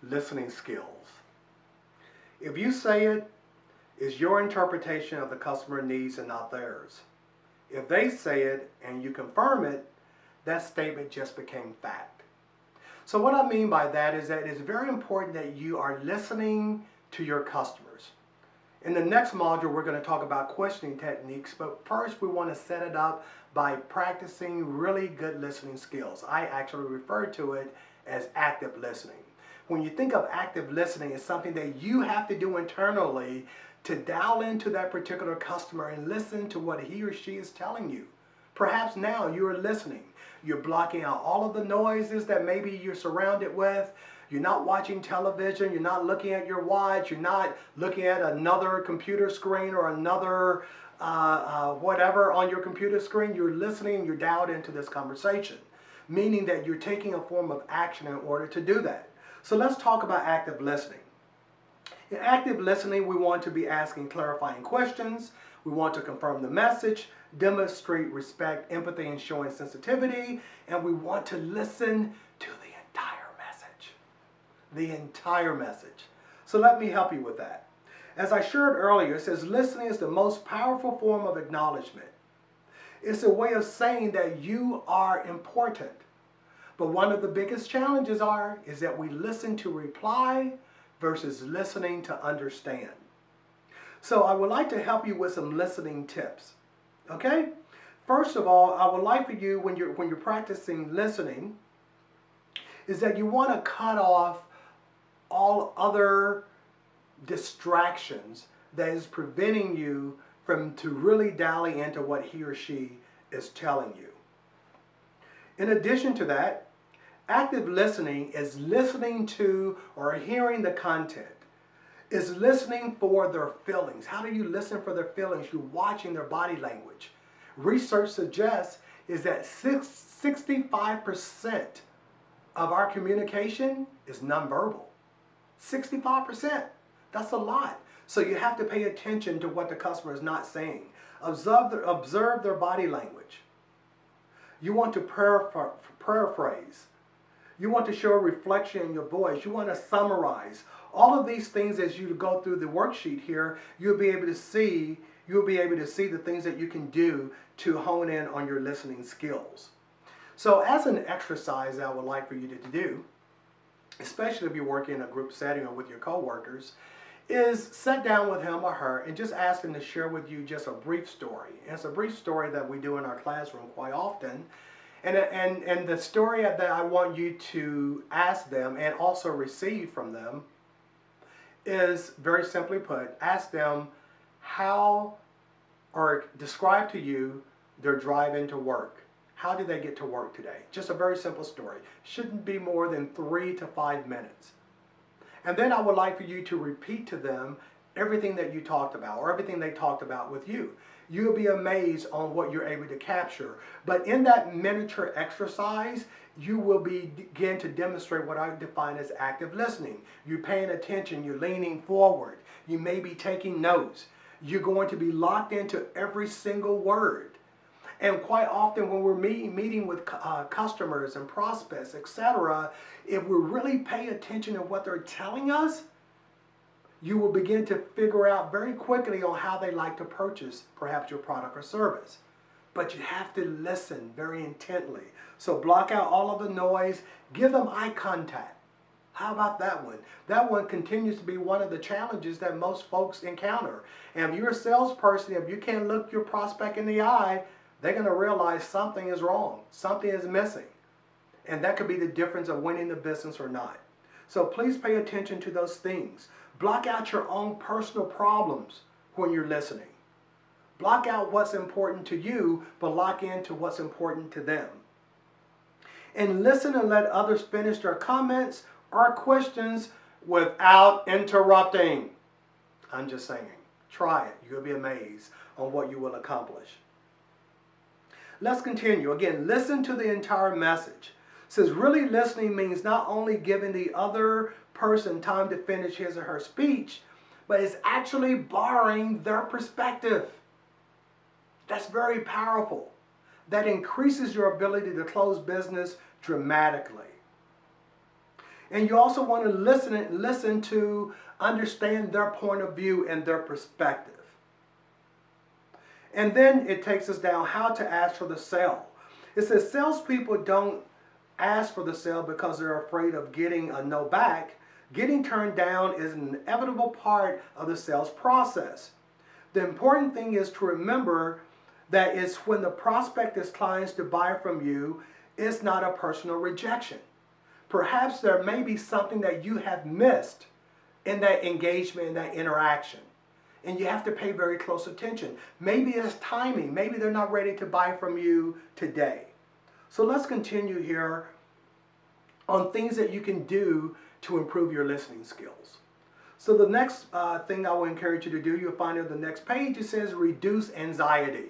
listening skills. If you say it, it's your interpretation of the customer needs and not theirs. If they say it and you confirm it, that statement just became fact. So what I mean by that is that it's very important that you are listening to your customers. In the next module, we're going to talk about questioning techniques, but first we want to set it up by practicing really good listening skills. I actually refer to it as active listening. When you think of active listening, it's something that you have to do internally to dial into that particular customer and listen to what he or she is telling you. Perhaps now you're listening. You're blocking out all of the noises that maybe you're surrounded with. You're not watching television. You're not looking at your watch. You're not looking at another computer screen or another whatever on your computer screen. You're listening. You're dialed into this conversation, meaning that you're taking a form of action in order to do that. So let's talk about active listening. In active listening, we want to be asking clarifying questions. We want to confirm the message, demonstrate respect, empathy, and showing sensitivity. And we want to listen to the entire message. The entire message. So let me help you with that. As I shared earlier, it says listening is the most powerful form of acknowledgement. It's a way of saying that you are important. But one of the biggest challenges is that we listen to reply versus listening to understand. So I would like to help you with some listening tips. Okay? First of all, I would like for you, when you're practicing listening, is that you want to cut off all other distractions that is preventing you from to really dialing into what he or she is telling you. In addition to that, active listening is listening to or hearing the content. It's listening for their feelings. How do you listen for their feelings? You're watching their body language. Research suggests is that 65% of our communication is nonverbal. 65%. That's a lot. So you have to pay attention to what the customer is not saying. Observe their body language. You want to paraphrase. You want to show a reflection in your voice. You want to summarize. All of these things, as you go through the worksheet here, you'll be able to see the things that you can do to hone in on your listening skills. So as an exercise I would like for you to do, especially if you're working in a group setting or with your coworkers, is sit down with him or her and just ask them to share with you just a brief story. And it's a brief story that we do in our classroom quite often. And the story that I want you to ask them and also receive from them is, very simply put, ask them how, or describe to you their drive into work. How did they get to work today? Just a very simple story. Shouldn't be more than 3 to 5 minutes. And then I would like for you to repeat to them everything that you talked about or everything they talked about with you. You'll be amazed on what you're able to capture. But in that miniature exercise, you will begin to demonstrate what I define as active listening. You're paying attention, you're leaning forward, you may be taking notes. You're going to be locked into every single word. And quite often when we're meeting with customers and prospects, etc., if we really pay attention to what they're telling us, you will begin to figure out very quickly on how they like to purchase perhaps your product or service. But you have to listen very intently. So block out all of the noise, give them eye contact. How about that one? That one continues to be one of the challenges that most folks encounter. And if you're a salesperson, if you can't look your prospect in the eye, they're going to realize something is wrong, something is missing. And that could be the difference of winning the business or not. So please pay attention to those things. Block out your own personal problems when you're listening. Block out what's important to you, but lock into what's important to them. And listen and let others finish their comments or questions without interrupting. I'm just saying, try it. You'll be amazed on what you will accomplish. Let's continue. Again, listen to the entire message. It says really listening means not only giving the other person time to finish his or her speech, but it's actually borrowing their perspective. That's very powerful. That increases your ability to close business dramatically. And you also want to listen to understand their point of view and their perspective. And then it takes us down how to ask for the sale. It says salespeople don't ask for the sale because they're afraid of getting a no back. Getting turned down is an inevitable part of the sales process. The important thing is to remember that it's when the prospect declines to buy from you, it's not a personal rejection. Perhaps there may be something that you have missed in that engagement, in that interaction. And you have to pay very close attention. Maybe it's timing. Maybe they're not ready to buy from you today. So let's continue here on things that you can do to improve your listening skills. So the next thing I will encourage you to do, you'll find on the next page, it says reduce anxiety.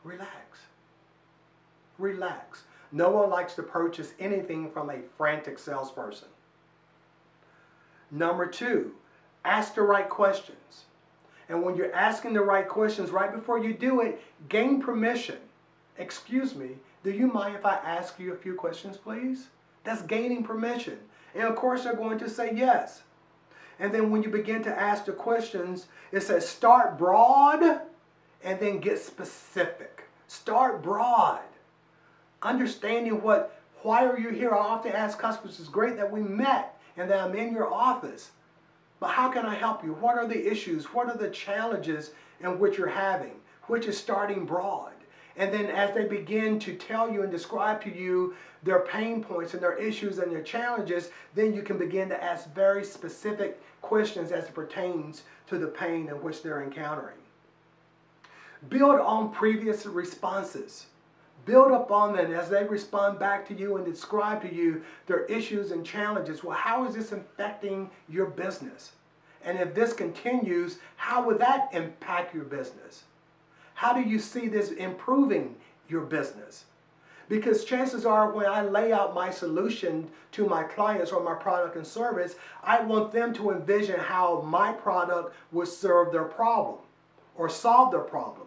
Relax. Relax. No one likes to purchase anything from a frantic salesperson. Number 2, ask the right questions. And when you're asking the right questions, right before you do it, gain permission. Excuse me, do you mind if I ask you a few questions, please? That's gaining permission. And of course, they're going to say yes. And then when you begin to ask the questions, it says start broad and then get specific. Start broad. Understanding why are you here? I often ask customers, it's great that we met and that I'm in your office, but how can I help you? What are the issues? What are the challenges in which you're having? Which is starting broad. And then as they begin to tell you and describe to you their pain points and their issues and their challenges, then you can begin to ask very specific questions as it pertains to the pain in which they're encountering. Build on previous responses. Build upon them as they respond back to you and describe to you their issues and challenges. Well, how is this affecting your business? And if this continues, how would that impact your business? How do you see this improving your business? Because chances are when I lay out my solution to my clients or my product and service, I want them to envision how my product would serve their problem or solve their problem.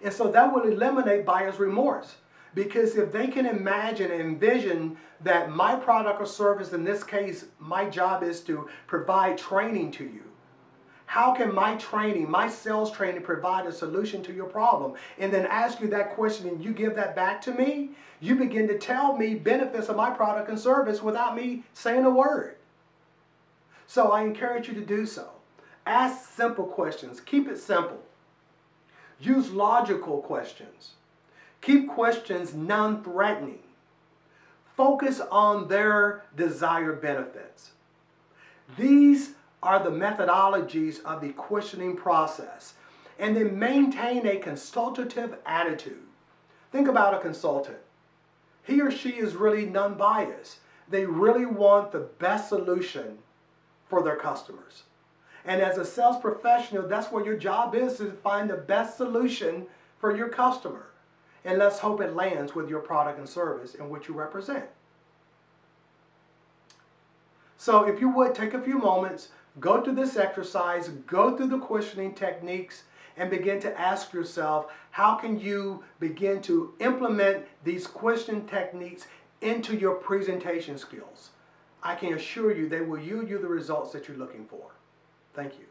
And so that will eliminate buyer's remorse. Because if they can imagine and envision that my product or service, in this case, my job is to provide training to you. How can my training, my sales training, provide a solution to your problem? And then ask you that question and you give that back to me, you begin to tell me benefits of my product and service without me saying a word. So I encourage you to do so. Ask simple questions. Keep it simple. Use logical questions. Keep questions non-threatening. Focus on their desired benefits. These are the methodologies of the questioning process. And then maintain a consultative attitude. Think about a consultant. He or she is really non-biased. They really want the best solution for their customers. And as a sales professional, that's what your job is to find the best solution for your customer. And let's hope it lands with your product and service in which you represent. So if you would, take a few moments, go through this exercise, go through the questioning techniques, and begin to ask yourself, how can you begin to implement these question techniques into your presentation skills? I can assure you they will yield you the results that you're looking for. Thank you.